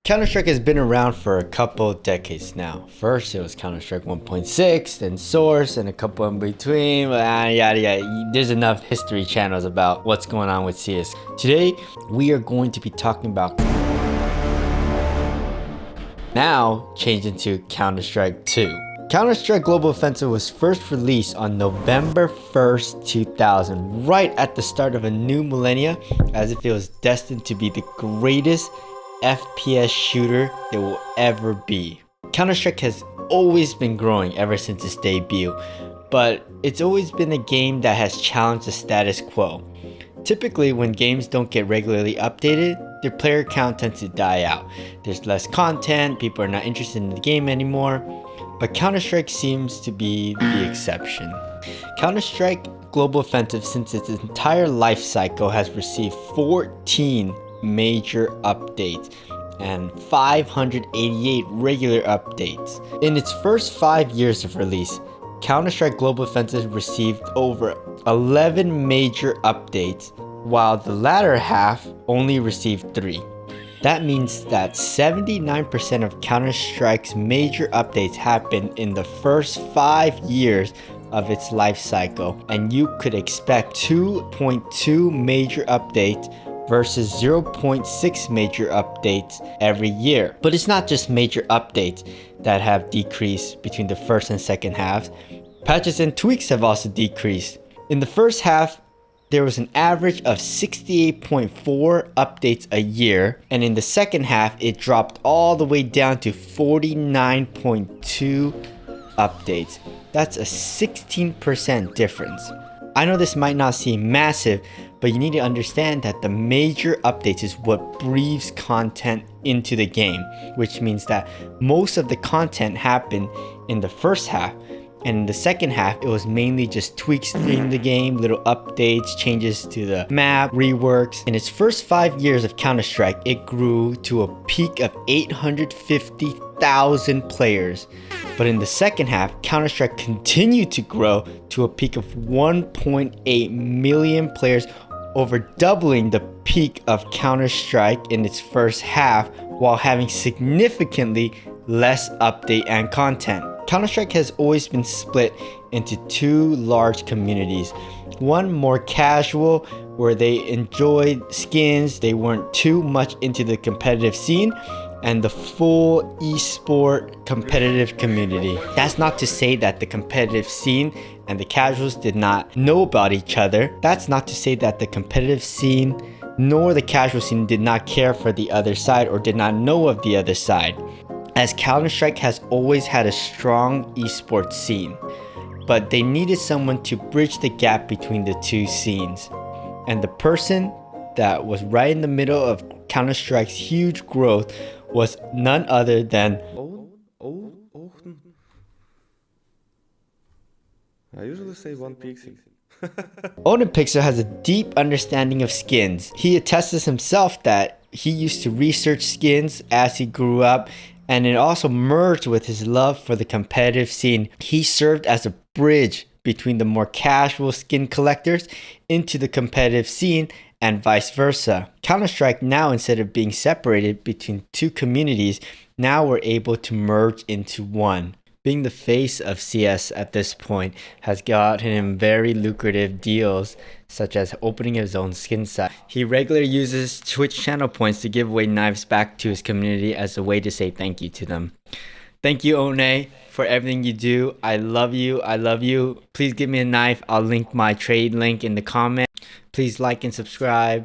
Counter-Strike has been around for a couple decades now. First, it was Counter-Strike 1.6, then Source, and a couple in between. Yada yada. There's enough history channels about what's going on with CS. Today, we are going to be talking about now changing to Counter-Strike 2. Counter-Strike Global Offensive was first released on November 1st, 2000, right at the start of a new millennia, as if it was destined to be the greatest FPS shooter there will ever be. Counter-Strike has always been growing ever since its debut, but it's always been a game that has challenged the status quo. Typically, when games don't get regularly updated, their player count tends to die out. There's less content, people are not interested in the game anymore, but Counter-Strike seems to be the exception. Counter-Strike Global Offensive, since its entire life cycle, has received 14 major updates and 588 regular updates. In its first 5 years of release, Counter-Strike Global Offensive received over 11 major updates, while the latter half only received 3. That means that 79% of Counter-Strike's major updates happened in the first 5 years of its life cycle, and you could expect 2.2 major updates versus 0.6 major updates every year. But it's not just major updates that have decreased between the first and second halves. Patches and tweaks have also decreased. In the first half, there was an average of 68.4 updates a year, and in the second half, it dropped all the way down to 49.2 updates. That's a 16% difference. I know this might not seem massive, but you need to understand that the major updates is what breathes content into the game, which means that most of the content happened in the first half, and in the second half, it was mainly just tweaks in the game, little updates, changes to the map, reworks. In its first 5 years of Counter-Strike, it grew to a peak of 850,000 players. But in the second half, Counter-Strike continued to grow to a peak of 1.8 million players, over doubling the peak of Counter-Strike in its first half, while having significantly less update and content. Counter-Strike has always been split into two large communities. One more casual, where they enjoyed skins, they weren't too much into the competitive scene, and the full esport competitive community. That's not to say that the competitive scene and the casuals did not know about each other. That's not to say that the competitive scene nor the casual scene did not care for the other side or did not know of the other side, as Counter-Strike has always had a strong esports scene, but they needed someone to bridge the gap between the two scenes. And the person that was right in the middle of Counter-Strike's huge growth was none other than I usually say one pixel. Odin Pixel has a deep understanding of skins. He attests himself that he used to research skins as he grew up, and it also merged with his love for the competitive scene. He served as a bridge between the more casual skin collectors into the competitive scene, and vice versa. Counter-Strike now, instead of being separated between two communities, now we're able to merge into one. Being the face of CS at this point has gotten him very lucrative deals, such as opening his own skin site. He regularly uses Twitch channel points to give away knives back to his community as a way to say thank you to them. Thank you, One, for everything you do. I love you. I love you. Please give me a knife. I'll link my trade link in the comment. Please like and subscribe.